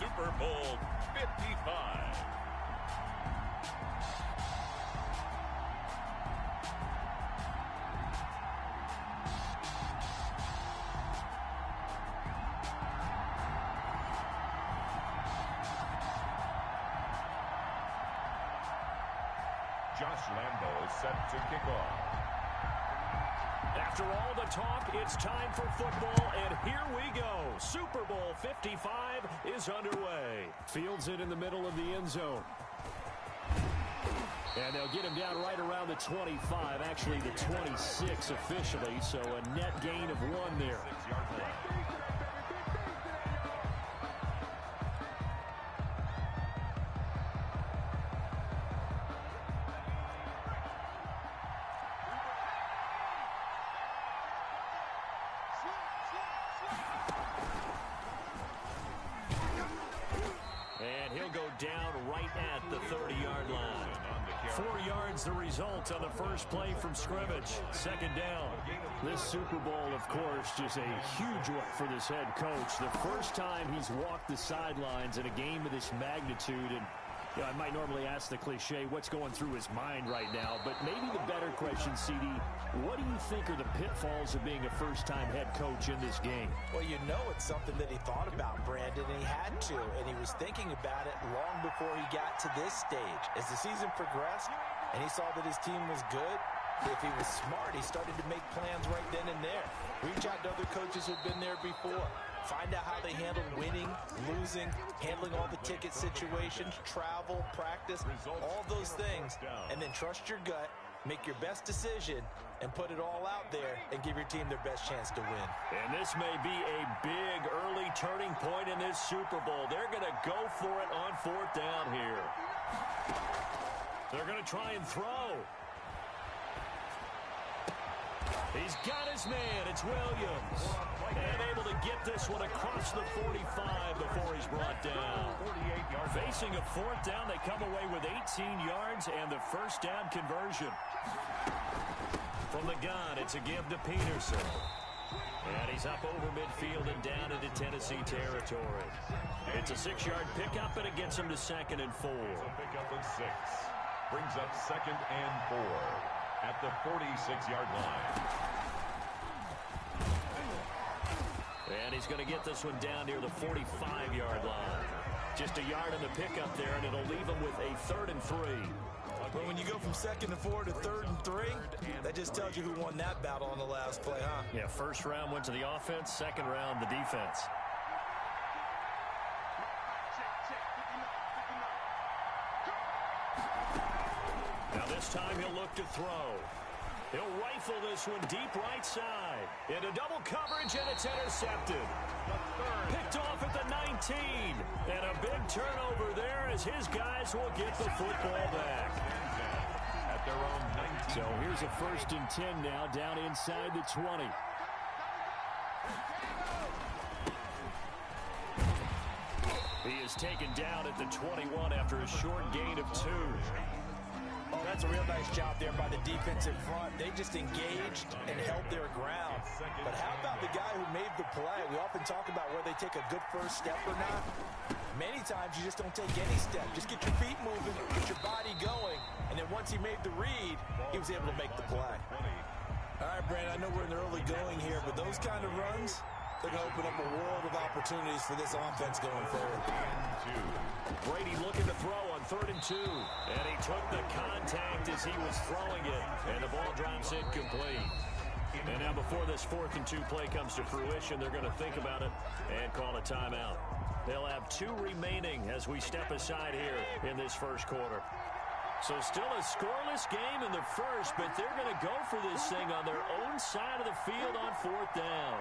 Super Bowl 55. Josh Lambo is set to kick off. After all the talk, it's time for football, and here we go. Super Bowl 55 is underway. Fields it in the middle of the end zone. And they'll get him down right around the 25, actually the 26 officially, so a net gain of 1 there. 6-yard line. And he'll go down right at the 30-yard line. 4 yards the result on the first play from scrimmage. Second down. This Super Bowl, of course, just a huge one for this head coach. The first time he's walked the sidelines in a game of this magnitude. And you know, I might normally ask the cliche, what's going through his mind right now? But maybe the better question, CD, what do you think are the pitfalls of being a first-time head coach in this game? Well, you know it's something that he thought about, Brandon, and he had to. And he was thinking about it long before he got to this stage. As the season progressed and he saw that his team was good, if he was smart, he started to make plans right then and there. Reach out to other coaches who've been there before. Find out how they handle winning, losing, handling all the ticket situations, travel, practice, all those things. And then trust your gut, make your best decision, and put it all out there and give your team their best chance to win. And this may be a big early turning point in this Super Bowl. They're going to go for it on 4th down here. They're going to try and throw. He's got his man. It's Williams. And able to get this one across the 45 before he's brought down. Facing a 4th down, they come away with 18 yards and the first down conversion. From the gun, it's a give to Peterson. And he's up over midfield and down into Tennessee territory. It's a 6-yard pickup, and it gets him to 2nd and 4. Pickup of 6. Brings up 2nd and 4 at the 46-yard line. And he's going to get this one down near the 45-yard line. Just a yard on the pickup there, and it'll leave him with a 3rd and 3. But when you go from 2nd and 4 to 3rd and 3, that just tells you who won that battle on the last play, huh? Yeah, first round went to the offense, second round the defense. Now this time he'll look to throw. He'll rifle this one deep right side. Into double coverage, and it's intercepted. Picked off at the 19. And a big turnover there as his guys will get the football back. At their own 19. So here's a 1st and 10 now, down inside the 20. He is taken down at the 21 after a short gain of 2. Oh, that's a real nice job there by the defensive front. They just engaged and held their ground. But how about the guy who made the play? We often talk about where they take a good first step or not. Many times you just don't take any step. Just get your feet moving, get your body going, and then once he made the read, he was able to make the play. All right, Brandon, I know we're in the early going here, but those kind of runs, they're going to open up a world of opportunities for this offense going forward. Brady looking to throw on 3rd and 2. And he took the contact as he was throwing it. And the ball drops incomplete. And now before this 4th and 2 play comes to fruition, they're going to think about it and call a timeout. They'll have 2 remaining as we step aside here in this first quarter. So still a scoreless game in the first, but they're going to go for this thing on their own side of the field on 4th down.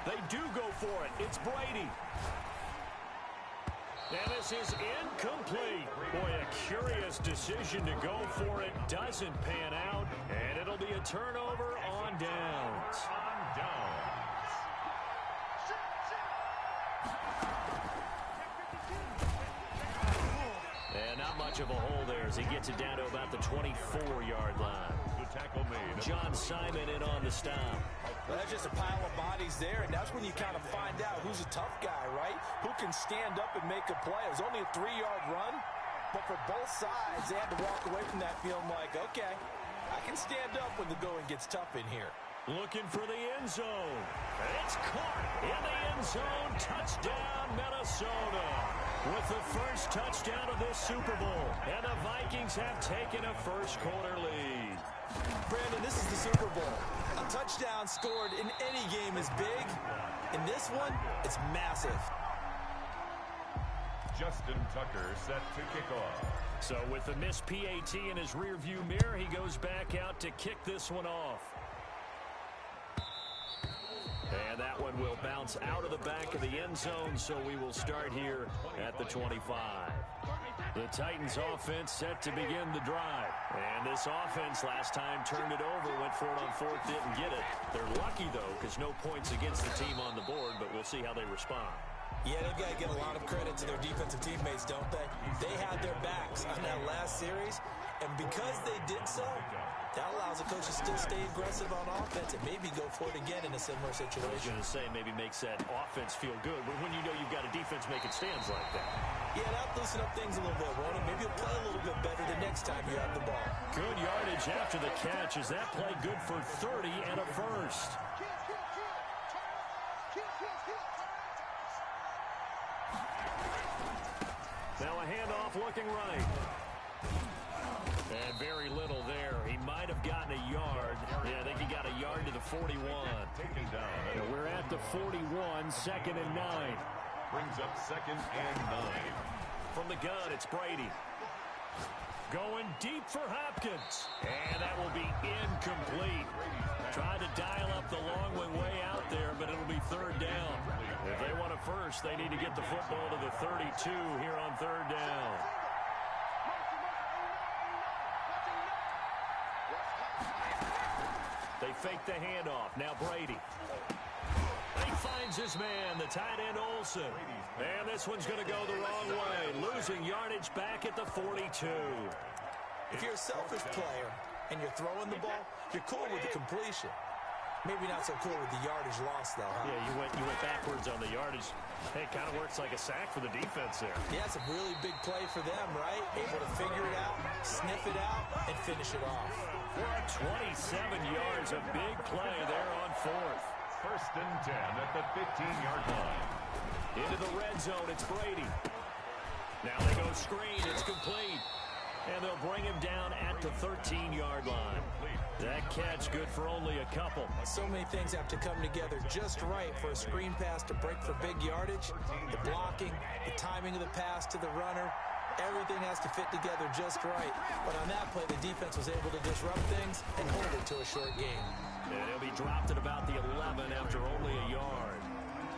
They do go for it. It's Brady. And this is incomplete. Boy, a curious decision to go for it. Doesn't pan out. And it'll be a turnover on downs. And not much of a hole there as he gets it down to about the 24-yard line. John Simon in on the stop. Well, that's just a pile of bodies there, and that's when you kind of find out who's a tough guy, right? Who can stand up and make a play. It was only a 3-yard run, but for both sides, they had to walk away from that feeling like, okay, I can stand up when the going gets tough in here. Looking for the end zone. It's caught in the end zone. Touchdown, Minnesota. With the first touchdown of this Super Bowl. And the Vikings have taken a first-quarter lead. Brandon, this is the Super Bowl. A touchdown scored in any game is big. In this one, it's massive. Justin Tucker set to kick off. So with the missed PAT in his rearview mirror, he goes back out to kick this one off. And that one will bounce out of the back of the end zone, so we will start here at the 25. The Titans offense set to begin the drive. And this offense last time turned it over, went for it on fourth, didn't get it. They're lucky, though, because no points against the team on the board, but we'll see how they respond. Yeah, they've got to give a lot of credit to their defensive teammates, don't they? They had their backs on that last series, and because they did so, that allows the coach to still stay aggressive on offense and maybe go for it again in a similar situation. I was going to say maybe makes that offense feel good, but when you know you've got a defense making stands like that. Yeah, that'll loosen up things a little bit, won't it? Maybe you'll play a little bit better the next time you have the ball. Good yardage after the catch. Is that play good for 30 and a first? Now a handoff looking right. And very little there. He might have gotten a yard. Yeah, I think he got a yard to the 41. Taken down. And we're at the 41, 2nd and 9. Brings up 2nd and 9. From the gun, it's Brady. Going deep for Hopkins. And that will be incomplete. Tried to dial up the long one way out there, but it'll be 3rd down. If they want a first, they need to get the football to the 32 here on 3rd down. They fake the handoff. Now Brady. He finds his man, the tight end Olsen. And this one's going to go the wrong way. Losing yardage back at the 42. If you're a selfish player and you're throwing the ball, you're cool with the completion. Maybe not so cool with the yardage loss, though, huh? Yeah, you went backwards on the yardage. Hey, it kind of works like a sack for the defense there. Yeah, it's a really big play for them, right? Able to figure it out, sniff it out, and finish it off. We're at 27 yards, a big play there on 4th. 1st and 10 at the 15-yard line. Into the red zone, it's Brady. Now they go screen, it's complete. And they'll bring him down at the 13-yard line. That catch good for only a couple. So many things have to come together just right for a screen pass to break for big yardage. The blocking, the timing of the pass to the runner, everything has to fit together just right. But on that play, the defense was able to disrupt things and hold it to a short game. And he'll be dropped at about the 11 after only a yard.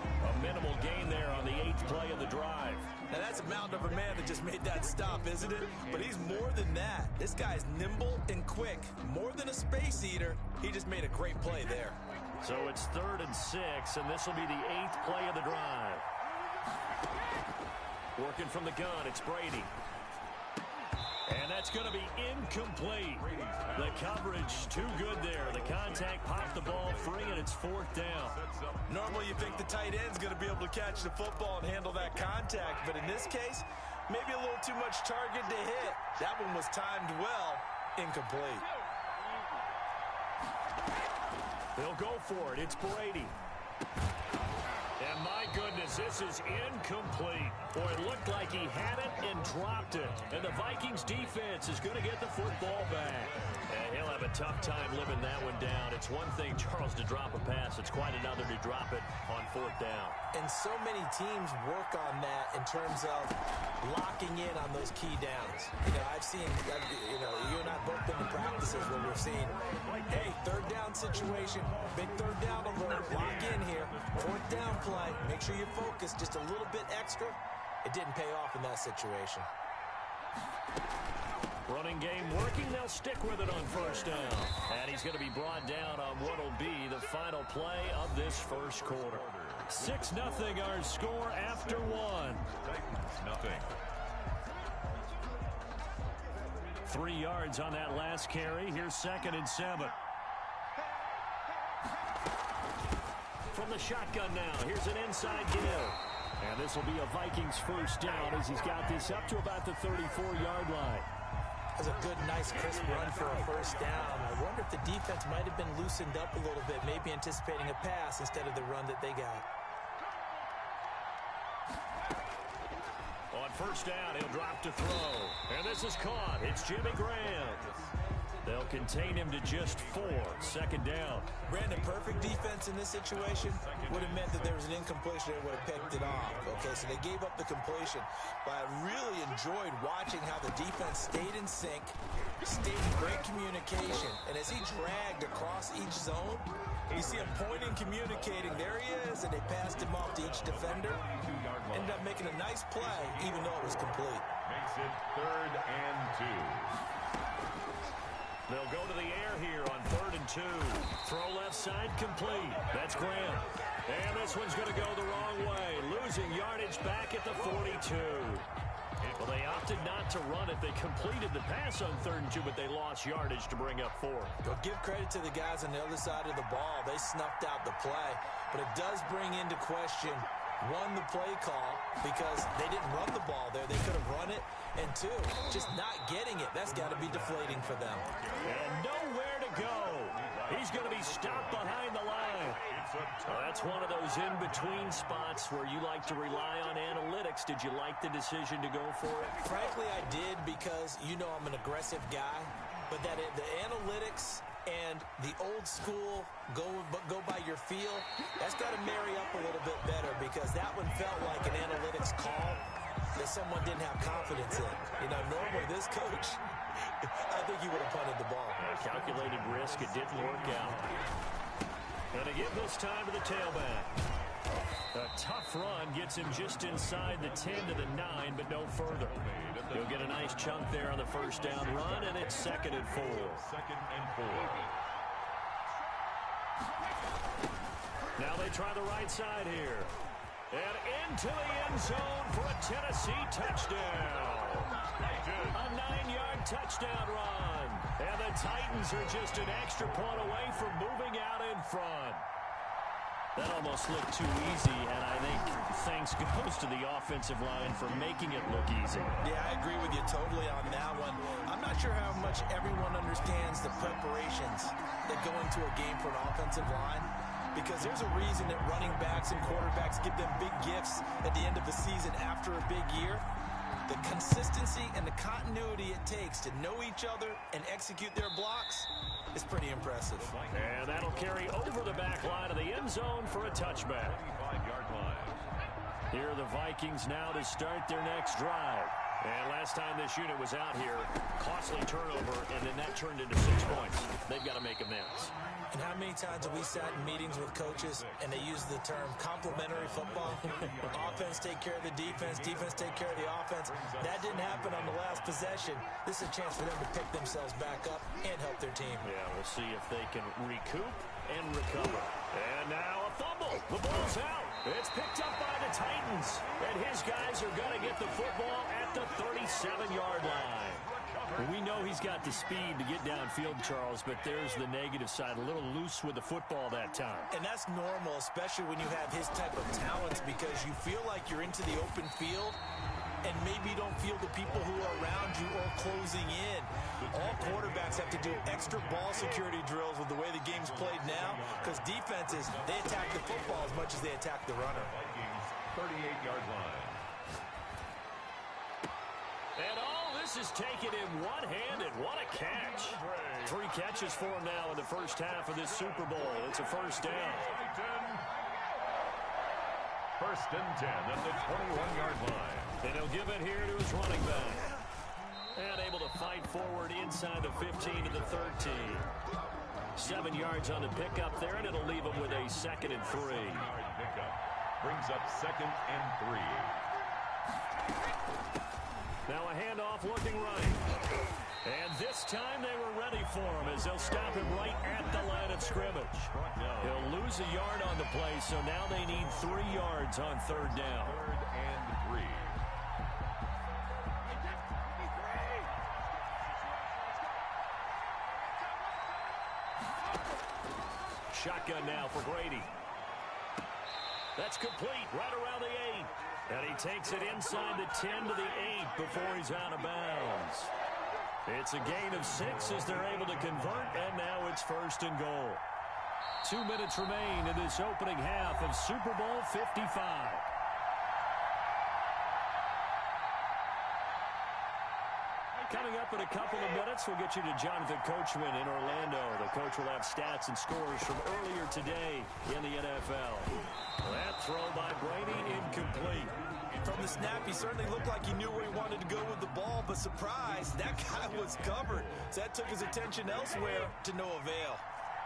A minimal gain there on the 8th play of the drive. Now that's a mountain of a man that just made that stop, isn't it? But he's more than that. This guy's nimble and quick. More than a space eater, he just made a great play there. So it's 3rd and 6, and this will be the 8th play of the drive. Working from the gun, it's Brady. And that's going to be incomplete. The coverage too good there. The contact popped the ball free, and it's 4th down. Normally you think the tight end's going to be able to catch the football and handle that contact, but in this case, maybe a little too much target to hit. That one was timed well. Incomplete. They'll go for it. It's Brady. And my goodness, this is incomplete. Boy, it looked like he had it and dropped it. And the Vikings defense is going to get the football back. And he'll have a tough time living that one down. It's one thing, Charles, to drop a pass. It's quite another to drop it on 4th down. And so many teams work on that in terms of locking in on those key downs. You know, I've seen, you know, you and I both been to practices where we've seen, hey, 3rd down situation, big 3rd down alert, lock in here, 4th down play, make sure you focus just a little bit extra. It didn't pay off in that situation. Running game working. They'll stick with it on 1st down. And he's going to be brought down on what will be the final play of this 1st quarter. 6-0 our score after 1. Nothing. 3 yards on that last carry. Here's 2nd and 7. From the shotgun now, here's an inside give. And this will be a Vikings first down as he's got this up to about the 34-yard line. That's a good, nice, crisp run for a first down. I wonder if the defense might have been loosened up a little bit, maybe anticipating a pass instead of the run that they got. On first down, he'll drop to throw. And this is caught. It's Jimmy Graham. They'll contain him to just 4. Second down. Brandon, perfect defense in this situation would have meant that there was an incompletion that would have picked it off. Okay, so they gave up the completion. But I really enjoyed watching how the defense stayed in sync, stayed in great communication. And as he dragged across each zone, you see him pointing, communicating. There he is, and they passed him off to each defender. Ended up making a nice play, even though it was complete. Makes it 3rd and 2. They'll go to the air here on 3rd and 2. Throw left side complete. That's Graham. And this one's going to go the wrong way. Losing yardage back at the 42. Well, they opted not to run it. They completed the pass on 3rd and 2, but they lost yardage to bring up 4. Well, give credit to the guys on the other side of the ball. They snuffed out the play. But it does bring into question, 1, the play call, because they didn't run the ball there. They could have run it. And 2, just not getting it. That's got to be deflating for them. And nowhere to go. He's going to be stopped behind the line. Well, that's one of those in-between spots where you like to rely on analytics. Did you like the decision to go for it? Frankly, I did, because you know I'm an aggressive guy. But the analytics and the old school go by your feel, that's got to marry up a little bit better, because that one felt like an analytics call that someone didn't have confidence in. You know, normally this coach, I think he would have punted the ball. Calculated risk. It didn't work out. And to give this time to the tailback. A tough run gets him just inside the 10 to the 9, but no further. He'll get a nice chunk there on the first down run, and it's 2nd and 4. 2nd and 4. Now they try the right side here. And into the end zone for a Tennessee touchdown. A 9-yard touchdown run. And the Titans are just an extra point away from moving out in front. That almost looked too easy, and I think thanks goes to the offensive line for making it look easy. Yeah, I agree with you totally on that one. I'm not sure how much everyone understands the preparations that go into a game for an offensive line, because there's a reason that running backs and quarterbacks give them big gifts at the end of the season after a big year. The consistency and the continuity it takes to know each other and execute their blocks is pretty impressive. And that'll carry over the back line of the end zone for a touchback. 25-yard line. Here are the Vikings now to start their next drive. And last time this unit was out here, costly turnover, and then that turned into 6 points. They've got to make amends. And how many times have we sat in meetings with coaches and they use the term complementary football? Offense take care of the defense, defense take care of the offense. That didn't happen on the last possession. This is a chance for them to pick themselves back up and help their team. Yeah, we'll see if they can recoup and recover. And now a fumble. The ball's out. It's picked up by the Titans. And his guys are going to get the football at the 37-yard line. We know he's got the speed to get downfield, Charles, but there's the negative side. A little loose with the football that time. And that's normal, especially when you have his type of talents, because you feel like you're into the open field and maybe you don't feel the people who are around you or closing in. All quarterbacks have to do extra ball security drills with the way the game's played now, because defenses, they attack the football as much as they attack the runner. Vikings 38-yard line. And all this is taken in one-handed. What a catch. 3 catches for him now in the first half of this Super Bowl. It's a first down. 1st and 10 at the 21-yard line. And he'll give it here to his running back. And able to fight forward inside the 15 to the 13. 7 yards on the pickup there, and it'll leave him with a 2nd and 3. Pickup brings up 2nd and 3. Now a handoff looking right. And this time they were ready for him as they'll stop him right at the line of scrimmage. He'll lose a yard on the play, so now they need 3 yards on 3rd down. 3rd and 3. Shotgun now for Brady. That's complete right around the 8. And he takes it inside the 10 to the 8 before he's out of bounds. It's a gain of 6 as they're able to convert, and now it's 1st and goal. 2 minutes remain in this opening half of Super Bowl 55. Coming up in a couple of minutes, we'll get you to Jonathan Coachman in Orlando. The coach will have stats and scores from earlier today in the NFL. That throw by Brady incomplete. From the snap, he certainly looked like he knew where he wanted to go with the ball, but surprise, that guy was covered. So that took his attention elsewhere to no avail.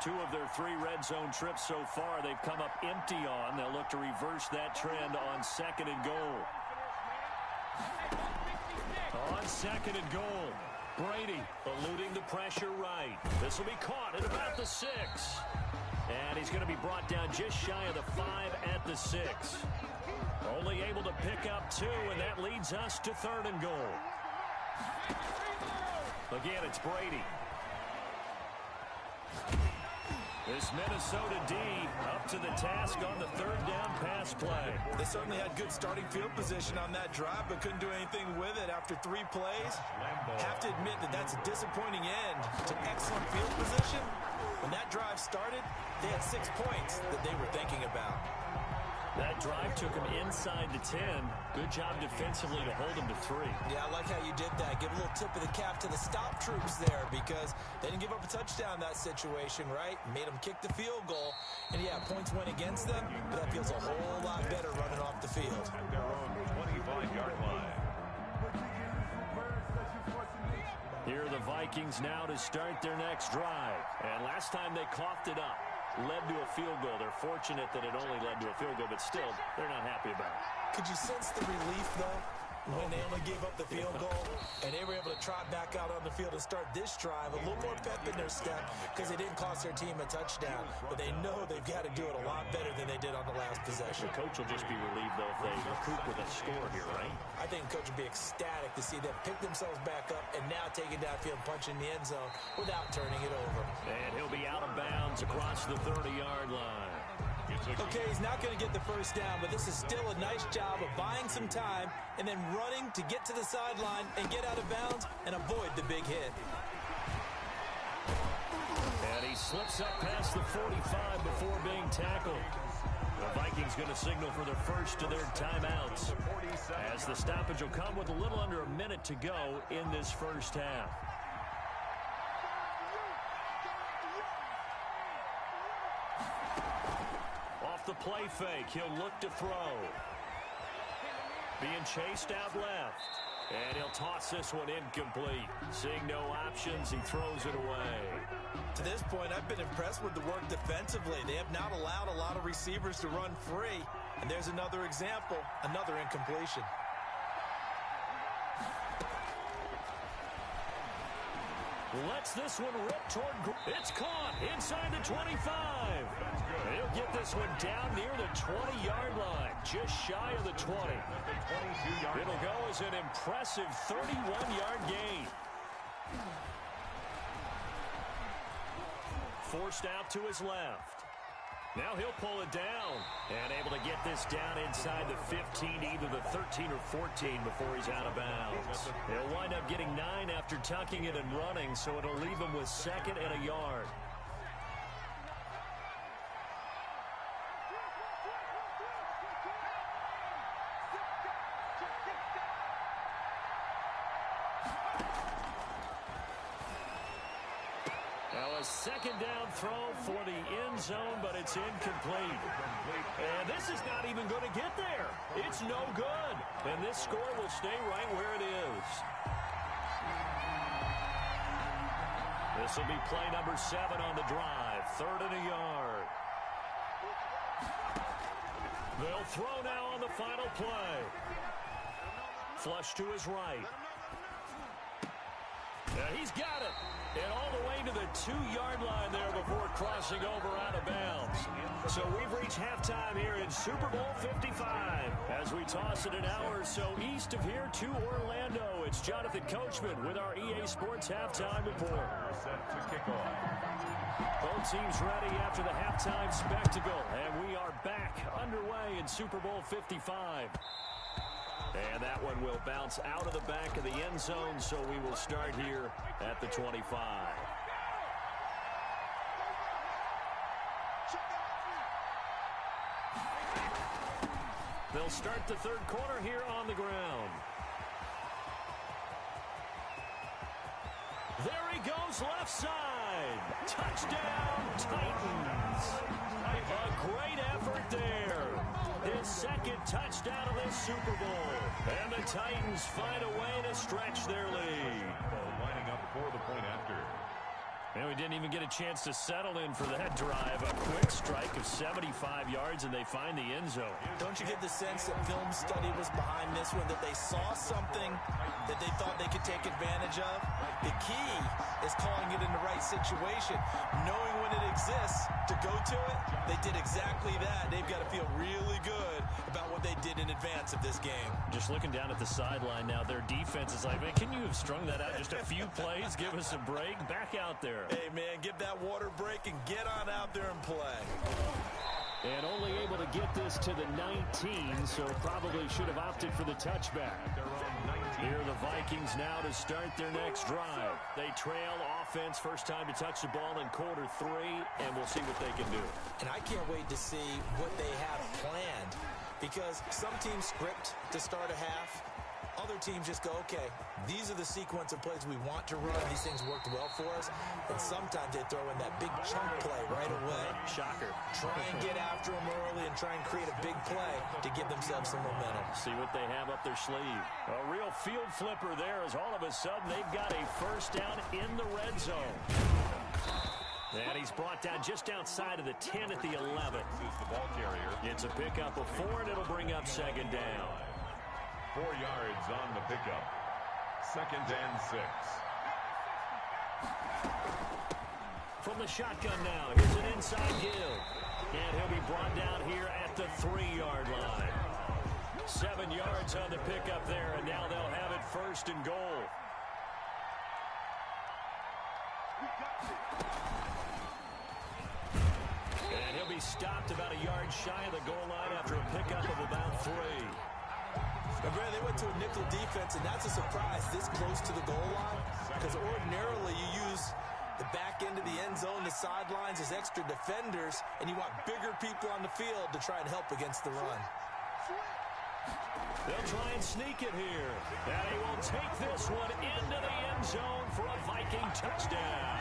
2 of their 3 red zone trips so far, they've come up empty on. They'll look to reverse that trend on 2nd and goal. On 2nd and goal, Brady eluding the pressure right. This will be caught at about the 6. And he's going to be brought down just shy of the 5 at the 6. Only able to pick up 2, and that leads us to 3rd and goal. Again, it's Brady. This Minnesota D up to the task on the 3rd down pass play. They certainly had good starting field position on that drive, but couldn't do anything with it after 3 plays. Have to admit that that's a disappointing end to excellent field position. When that drive started, they had 6 points that they were thinking about. That drive took him inside the 10. Good job defensively to hold him to 3. Yeah, I like how you did that. Give a little tip of the cap to the stop troops there because they didn't give up a touchdown in that situation, right? Made them kick the field goal. And, yeah, points went against them, but that feels a whole lot better running off the field. At their own 25-yard line. Here are the Vikings now to start their next drive. And last time they coughed it up. Led to a field goal. They're fortunate that it only led to a field goal, but still, they're not happy about it. Could you sense the relief, though, when they only gave up the field goal and they were able to trot back out on the field and start this drive? A little more pep in their step because they didn't cost their team a touchdown, but they know they've got to do it a lot better than they did on the last possession. The coach will just be relieved, though, if they recoup with a score here, right? I think the coach will be ecstatic to see them pick themselves back up and now take it downfield and punch in the end zone without turning it over. And he'll be out of bounds across the 30-yard line. Okay, he's not going to get the first down, but this is still a nice job of buying some time and then running to get to the sideline and get out of bounds and avoid the big hit. And he slips up past the 45 before being tackled. The Vikings going to signal for the first of their timeouts as the stoppage will come with a little under a minute to go in this first half. Off the play fake, he'll look to throw. Being chased out left. And he'll toss this one incomplete. Seeing no options, he throws it away. To this point, I've been impressed with the work defensively. They have not allowed a lot of receivers to run free. And there's another example, another incompletion. Lets this one rip toward... It's caught inside the 25. He'll get this one down near the 20-yard line, just shy of the 20. It'll go as an impressive 31-yard gain. Forced out to his left. Now he'll pull it down and able to get this down inside the 15, either the 13 or 14 before he's out of bounds. He'll wind up getting 9 after tucking it and running, so it'll leave him with 2nd and a yard. Second down throw for the end zone, but it's incomplete. And this is not even going to get there. It's no good. And this score will stay right where it is. This will be play number 7 on the drive. 3rd and a yard. They'll throw now on the final play. Flush to his right. He's got it. And all the way to the 2-yard line there before crossing over out of bounds. So we've reached halftime here in Super Bowl 55 as we toss it an hour or so east of here to Orlando. It's Jonathan Coachman with our EA Sports Halftime Report. Set to kick off. Both teams ready after the halftime spectacle, and we are back underway in Super Bowl 55. And that one will bounce out of the back of the end zone, so we will start here at the 25. They'll start the third quarter here on the ground. There he goes, left side. Touchdown, Titans. A great effort there. His second touchdown of this Super Bowl. And the Titans find a way to stretch their lead. Lining up for the point after. And we didn't even get a chance to settle in for that drive. A quick strike of 75 yards, and they find the end zone. Don't you get the sense that film study was behind this one, that they saw something that they thought they could take advantage of? The key is calling it in the right situation, knowing when it exists to go to it. They did exactly that. They've got to feel really good about what they did in advance of this game. Just looking down at the sideline now, their defense is like, man, can you have strung that out just a few plays? Give us a break. Back out there. Hey, man, give that water break and get on out there and play. And only able to get this to the 19, so probably should have opted for the touchback. Here are the Vikings now to start their next drive. They trail offense, first time to touch the ball in quarter 3, and we'll see what they can do. And I can't wait to see what they have planned, because some teams script to start a half. Other teams just go, okay, these are the sequence of plays we want to run. These things worked well for us. And sometimes they throw in that big chunk play right away. Shocker. Try and get after them early and try and create a big play to give themselves some momentum. See what they have up their sleeve. A real field flipper there as all of a sudden they've got a first down in the red zone. And he's brought down just outside of the 10 at the 11. This is the ball carrier. It's a pickup of 4, and it'll bring up second down. 4 yards on the pickup. 2nd and 6. From the shotgun now, here's an inside give. And he'll be brought down here at the 3-yard line. 7 yards on the pickup there, and now they'll have it first and goal. And he'll be stopped about a yard shy of the goal line after a pickup of about 3. Now, Brad, they went to a nickel defense, and that's a surprise this close to the goal line, because ordinarily you use the back end of the end zone, the sidelines as extra defenders, and you want bigger people on the field to try and help against the run. They'll try and sneak it here. And he will take this one into the end zone for a Viking touchdown.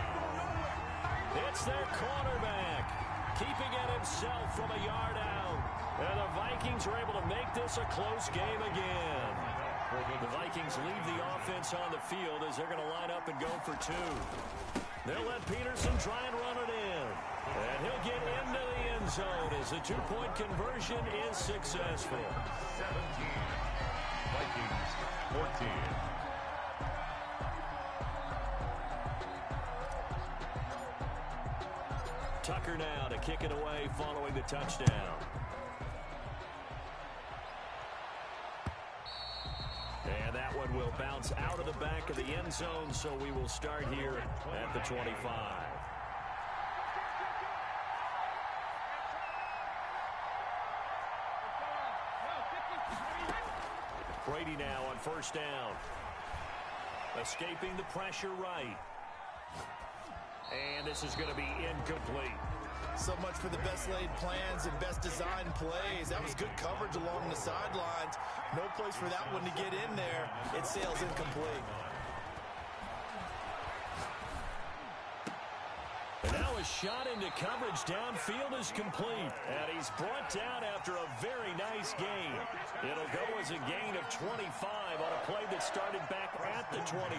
It's their cornerback, keeping it himself from a yard out. And the Vikings are able to make this a close game again. The Vikings leave the offense on the field as they're going to line up and go for 2. They'll let Peterson try and run it in. And he'll get into the end zone as the 2-point conversion is successful. 17. Vikings 14. Tucker now to kick it away following the touchdown. And that one will bounce out of the back of the end zone, so we will start here at the 25. Brady now on first down. Escaping the pressure right. And this is going to be incomplete. So much for the best laid plans and best designed plays. That was good coverage along the sidelines. No place for that one to get in there. It sails incomplete. And now a shot into coverage downfield is complete. And he's brought down after a very nice gain. It'll go as a gain of 25 on a play that started back at the 25.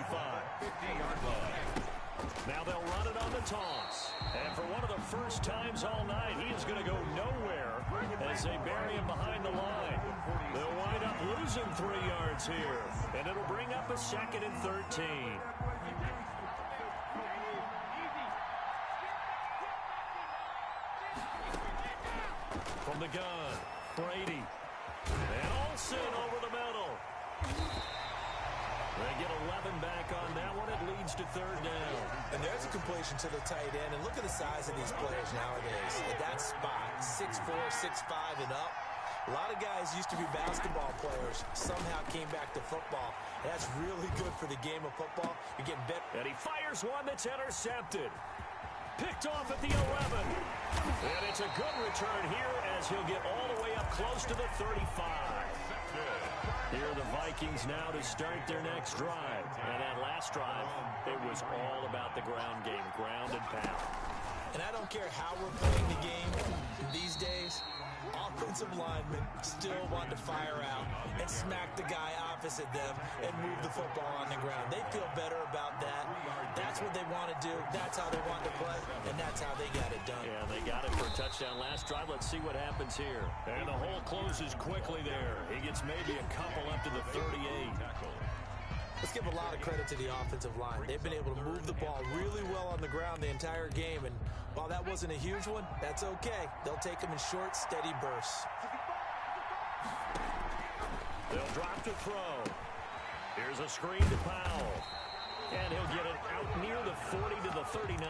50-yard line. Now they'll run it on the toss. And for one of the first times all night, he is going to go nowhere as they bury him behind the line. They'll wind up losing 3 yards here. And it'll bring up a 2nd and 13. From the gun, Brady. And Olsen 7 back on that one. It leads to third down. And there's a completion to the tight end. And look at the size of these players nowadays. At that spot, 6'4", 6'5", and up. A lot of guys used to be basketball players, somehow came back to football. And that's really good for the game of football. You're getting better. And he fires one that's intercepted. Picked off at the 11. And it's a good return here as he'll get all the way up close to the 35. Here are the Vikings now to start their next drive. And that last drive, it was all about the ground game, ground and pound. And I don't care how we're playing the game these days, offensive linemen still want to fire out and smack the guy opposite them and move the football on the ground. They feel better about that. That's what they want to do. That's how they want to play, and that's how they got it done. Yeah, they got it for a touchdown last drive. Let's see what happens here. And the hole closes quickly there. He gets maybe a couple up to the 38. Let's give a lot of credit to the offensive line. They've been able to move the ball really well on the ground the entire game, and while that wasn't a huge one, that's okay. They'll take them in short, steady bursts. They'll drop to throw. Here's a screen to Powell. And he'll get it out near the 40 to the 39.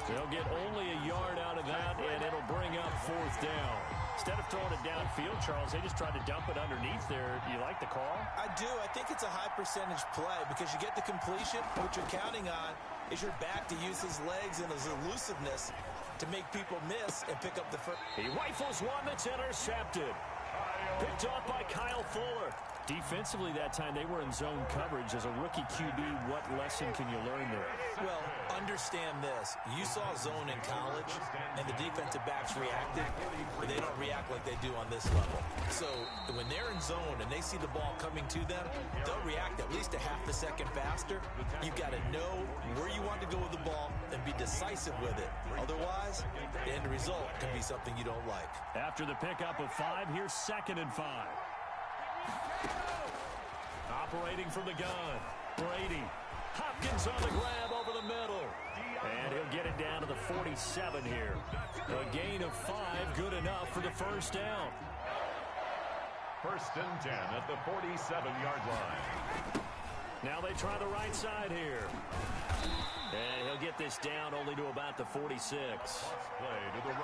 They'll get only a yard out of that, and it'll bring up fourth down. Instead of throwing it downfield, Charles, they just tried to dump it underneath there. You like the call? I do. I think it's a high percentage play because you get the completion. What you're counting on is your back to use his legs and his elusiveness to make people miss and pick up the first. He rifles one that's intercepted. Picked off by Kyle Fuller. Defensively that time, they were in zone coverage. As a rookie QB, what lesson can you learn there? Well, understand this. You saw zone in college, and the defensive backs reacted, but they don't react like they do on this level. So when they're in zone and they see the ball coming to them, they'll react at least a half a second faster. You've got to know where you want to go with the ball and be decisive with it. Otherwise, the end result can be something you don't like. After the pickup of 5, here's 2nd and 5. Operating from the gun, Brady. Hopkins on the grab over the middle. And he'll get it down to the 47 here. A gain of 5, good enough for the first down. 1st and 10 at the 47-yard line. Now they try the right side here. And he'll get this down only to about the 46.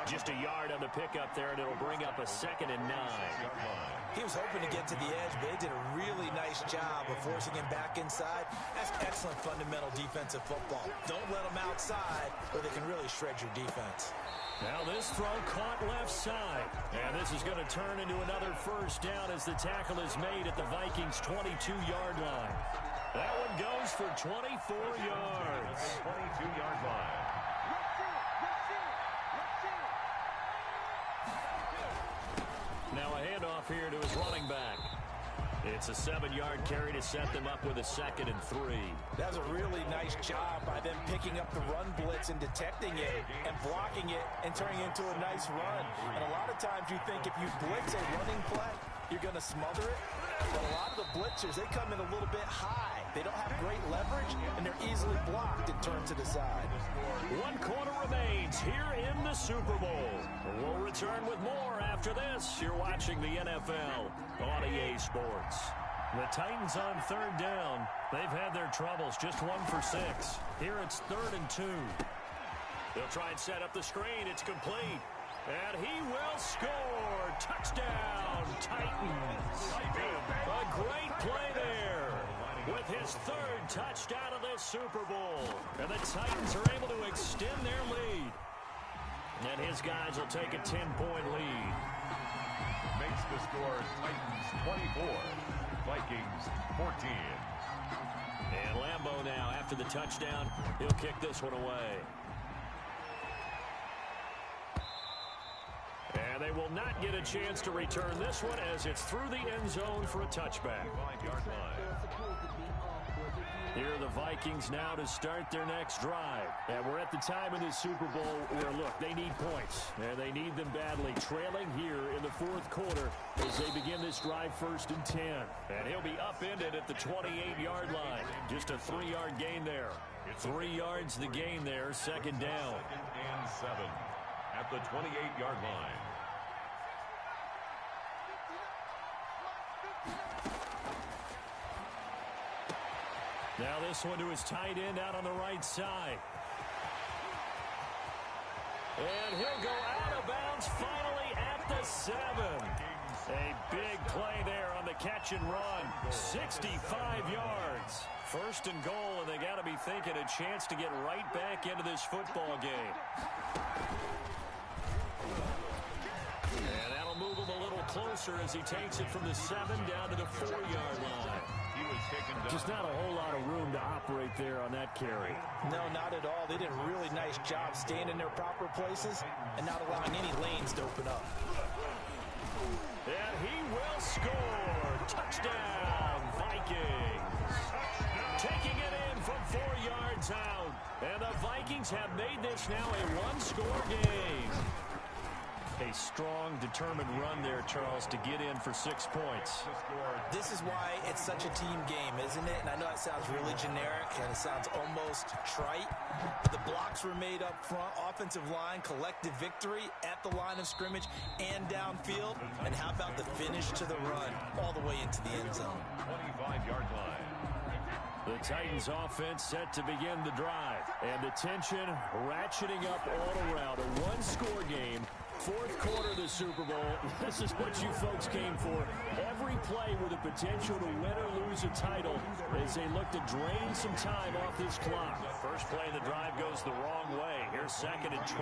Just a yard on the pickup there, and it'll bring up a 2nd and 9. He was hoping to get to the edge, but they did a really nice job of forcing him back inside. That's excellent fundamental defensive football. Don't let them outside, or they can really shred your defense. Now this throw caught left side. And this is going to turn into another first down as the tackle is made at the Vikings' 22-yard line. That one goes for 24 yards. 22-yard line. Now a handoff here to his running back. It's a 7-yard carry to set them up with a 2nd and 3. That was a really nice job by them picking up the run blitz and detecting it and blocking it and turning it into a nice run. And a lot of times you think if you blitz a running play, you're going to smother it. But a lot of the blitzers, they come in a little bit high. They don't have great leverage, and they're easily blocked and turned to the side. 1 quarter remains here in the Super Bowl. We'll return with more after this. You're watching the NFL on EA Sports. The Titans on 3rd down. They've had their troubles, just 1 for 6. Here it's 3rd and 2. They'll try and set up the screen. It's complete. And he will score. Touchdown, Titans. A great play there with his 3rd touchdown of this Super Bowl. And the Titans are able to extend their lead. And his guys will take a 10-point lead. Makes the score Titans 24, Vikings 14. And Lambeau now, after the touchdown, he'll kick this one away. And they will not get a chance to return this one as it's through the end zone for a touchback. 5-yard line. Here are the Vikings now to start their next drive. And we're at the time in the Super Bowl where, look, they need points. And they need them badly. Trailing here in the 4th quarter as they begin this drive 1st and 10. And he'll be upended at the 28-yard line. Just a 3-yard gain there. 3 yards the gain there, 2nd down. 2nd and 7 at the 28-yard line. Now this one to his tight end out on the right side. And he'll go out of bounds finally at the 7. A big play there on the catch and run. 65 yards. First and goal, and they got to be thinking a chance to get right back into this football game. And that'll move him a little closer as he takes it from the 7 down to the 4-yard line. Just not a whole lot of room to operate there on that carry. No, not at all. They did a really nice job staying in their proper places and not allowing any lanes to open up. And he will score. Touchdown, Vikings. Taking it in from 4 yards out. And the Vikings have made this now a one-score game. A strong, determined run there, Charles, to get in for 6 points. This is why it's such a team game, isn't it? And I know it sounds really generic and it sounds almost trite. The blocks were made up front, offensive line, collective victory at the line of scrimmage and downfield. And how about the finish to the run all the way into the end zone? 25-yard line. The Titans offense set to begin the drive. And the tension ratcheting up all around. A one-score game. Fourth quarter of the Super Bowl. This is what you folks came for. Every play with the potential to win or lose a title as they look to drain some time off this clock. First play of the drive goes the wrong way. Here's 2nd and 12.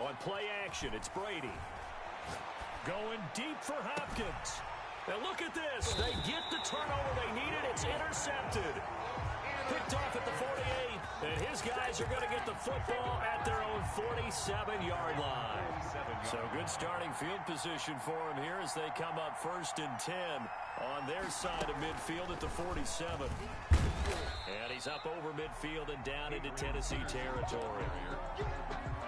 On play action, it's Brady. Going deep for Hopkins. Now look at this. They get the turnover they needed. It's intercepted. Picked off at the 48. And his guys are going to get the football at their own 47-yard line. So good starting field position for him here as they come up 1st and 10 on their side of midfield at the 47. And he's up over midfield and down into Tennessee territory.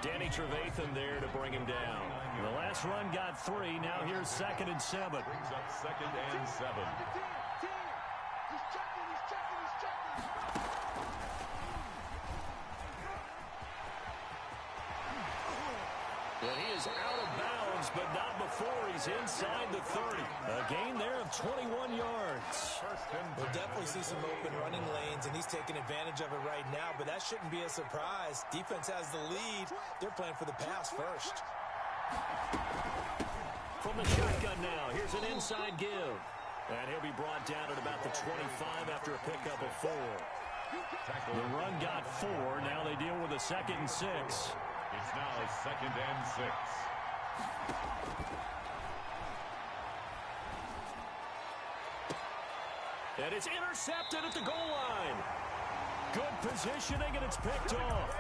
Danny Trevathan there to bring him down. The last run got 3. Now here's 2nd and 7. Brings up 2nd and 7. And he is out of bounds, but not before he's inside the 30. A gain there of 21 yards. We'll definitely see some open running lanes, and he's taking advantage of it right now, but that shouldn't be a surprise. Defense has the lead. They're playing for the pass first. From the shotgun now, here's an inside give. And he'll be brought down at about the 25 after a pickup of 4. The run got 4. Now they deal with a 2nd and 6. It's now 2nd and 6. And it's intercepted at the goal line. Good positioning, and it's picked off.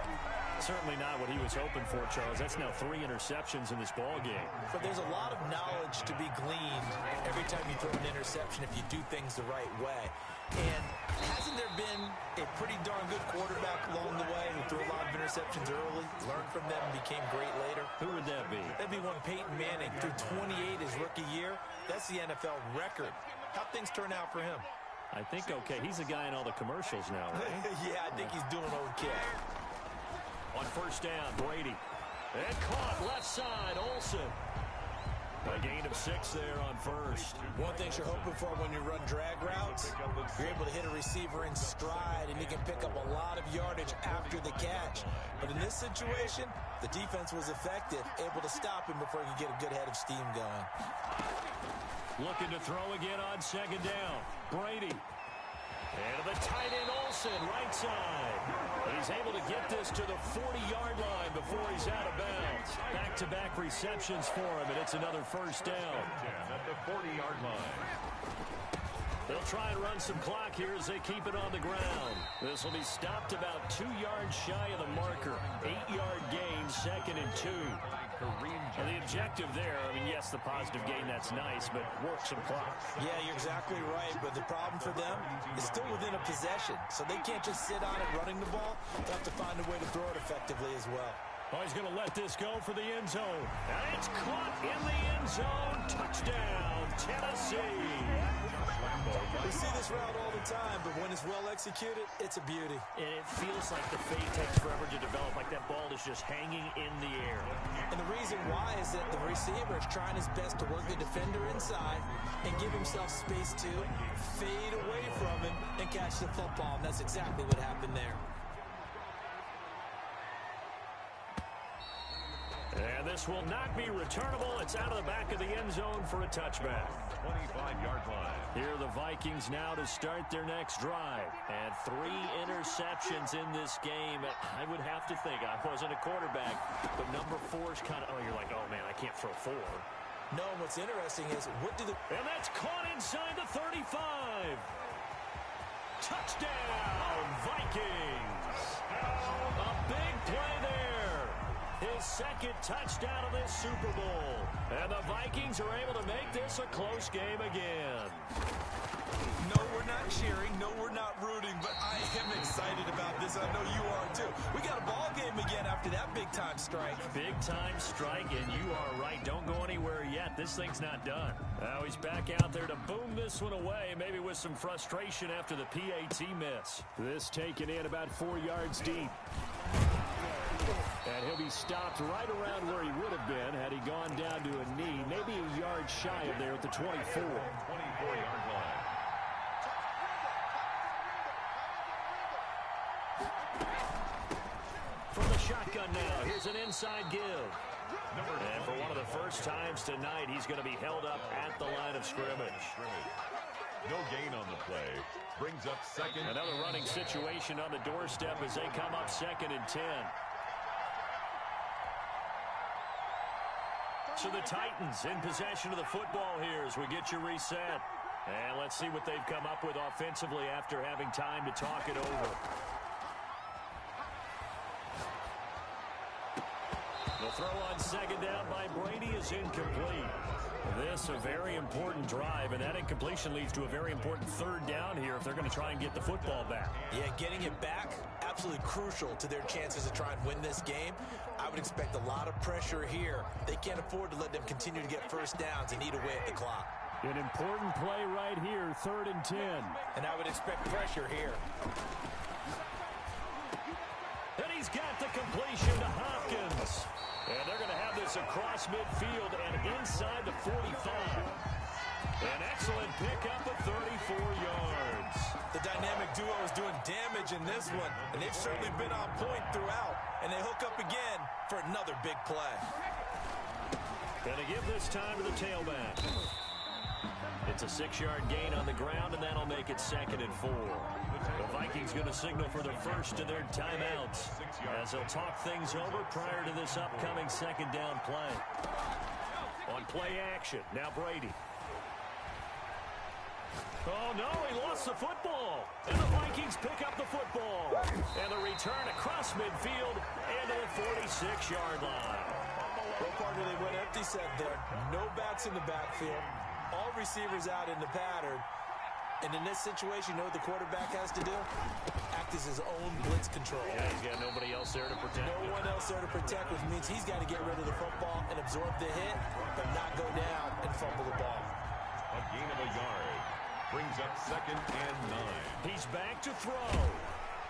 Certainly not what he was hoping for, Charles. That's now 3 interceptions in this ball game. But there's a lot of knowledge to be gleaned every time you throw an interception if you do things the right way. And hasn't there been a pretty darn good quarterback along the way who threw a lot of interceptions early, learned from them, and became great later? Who would that be? That'd be one Peyton Manning. Threw 28 his rookie year. That's the NFL record. How'd things turn out for him? I think okay. He's a guy in all the commercials now, right? Yeah, I think he's doing okay. On 1st down, Brady. And caught left side, Olsen. A gain of 6 there on 1st. One thing you're hoping for when you run drag routes, you're able to hit a receiver in stride, and you can pick up a lot of yardage after the catch. But in this situation, the defense was effective, able to stop him before he could get a good head of steam going. Looking to throw again on 2nd down. Brady. And the tight end Olsen, right side. He's able to get this to the 40-yard line before he's out of bounds. Back-to-back receptions for him, and it's another 1st down. At the 40-yard line. They'll try and run some clock here as they keep it on the ground. This will be stopped about 2 yards shy of the marker. 8-yard gain, 2nd and 2. And the objective there, I mean, yes, the positive gain, that's nice, but work some clock. Yeah, you're exactly right, but the problem for them is still within a possession, so they can't just sit on it running the ball. They have to find a way to throw it effectively as well. Oh, he's going to let this go for the end zone. And it's caught in the end zone. Touchdown, Tennessee. We see this route all the time, but when it's well executed, it's a beauty. And it feels like the fade takes forever to develop, like that ball is just hanging in the air. And the reason why is that the receiver is trying his best to work the defender inside and give himself space to fade away from him and catch the football. And that's exactly what happened there. And this will not be returnable. It's out of the back of the end zone for a touchback. 25-yard line. Here are the Vikings now to start their next drive. And 3 interceptions in this game. I would have to think, I wasn't a quarterback, but number 4 is kind of, oh, you're like, oh, man, I can't throw 4. No, what's interesting is, what do the... And that's caught inside the 35. Touchdown, Vikings. A big play there. His second touchdown of this Super Bowl. And the Vikings are able to make this a close game again. No, we're not cheering. No, we're not rooting. But I am excited about this. I know you are, too. We got a ball game again after that big-time strike. Big-time strike, and you are right. Don't go anywhere yet. This thing's not done. Now he's back out there to boom this one away, maybe with some frustration after the PAT miss. This taken in about 4 yards deep. And he'll be stopped right around where he would have been had he gone down to a knee, maybe a yard shy of there at the 24. 24-yard line. From the shotgun now, here's an inside give. And for one of the first times tonight, he's going to be held up at the line of scrimmage. No gain on the play. Brings up second. Another running situation on the doorstep as they come up 2nd and 10. So the Titans in possession of the football here as we get you reset. And let's see what they've come up with offensively after having time to talk it over. The throw on 2nd down by Brady is incomplete. This a very important drive, and that incompletion leads to a very important 3rd down here if they're going to try and get the football back. Yeah, getting it back, absolutely crucial to their chances to try and win this game. I would expect a lot of pressure here. They can't afford to let them continue to get first downs and eat away at the clock. An important play right here, 3rd and 10. And I would expect pressure here. And he's got the completion to Hopkins. And they're going to have this across midfield and inside the 45. An excellent pickup of 34 yards. The dynamic duo is doing damage in this one, and they've certainly been on point throughout. And they hook up again for another big play. Going to give this time to the tailback. It's a 6-yard gain on the ground, and that'll make it 2nd and 4. The Vikings going to signal for the first of their timeouts as they'll talk things over prior to this upcoming 2nd down play. On play action, now Brady. Oh, no, he lost the football. And the Vikings pick up the football. And the return across midfield and to the 46-yard line. Well, partner, they went empty set there. No backs in the backfield. All receivers out in the pattern. And in this situation, you know what the quarterback has to do? Act as his own blitz control. Yeah, he's got nobody else there to protect. No one else there to protect, which means he's got to get rid of the football and absorb the hit, but not go down and fumble the ball. A gain of a yard. Brings up 2nd and 9. He's back to throw.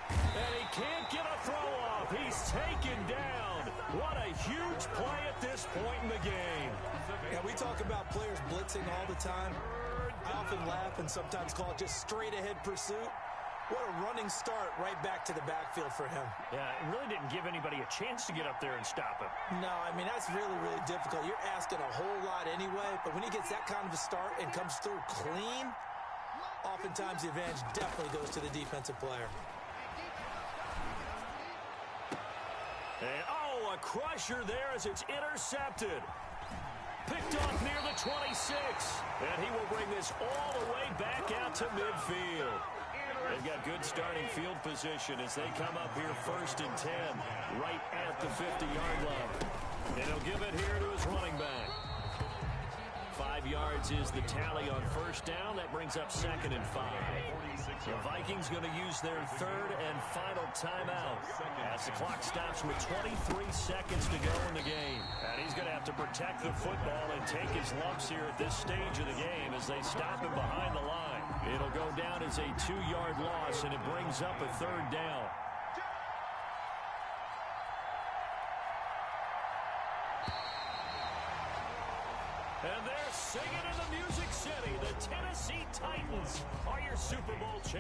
And he can't get a throw off. He's taken down. What a huge play at this point in the game. Yeah, we talk about players blitzing all the time. I often laugh and sometimes call it just straight-ahead pursuit. What a running start right back to the backfield for him. Yeah, it really didn't give anybody a chance to get up there and stop him. No, I mean, that's really, really difficult. You're asking a whole lot anyway, but when he gets that kind of a start and comes through clean, oftentimes the advantage definitely goes to the defensive player. And, oh, a crusher there as it's intercepted. Picked off near the 26. And he will bring this all the way back out to midfield. They've got good starting field position as they come up here 1st and 10, right at the 50-yard line. And he'll give it here to his running back. 5 yards is the tally on first down. That brings up 2nd and 5. The Vikings going to use their 3rd and final timeout as the clock stops with 23 seconds to go in the game. And he's going to have to protect the football and take his lumps here at this stage of the game as they stop him behind the line. It'll go down as a 2-yard loss, and it brings up a 3rd down. And they're singing in the Music City. The Tennessee Titans are your Super Bowl champions.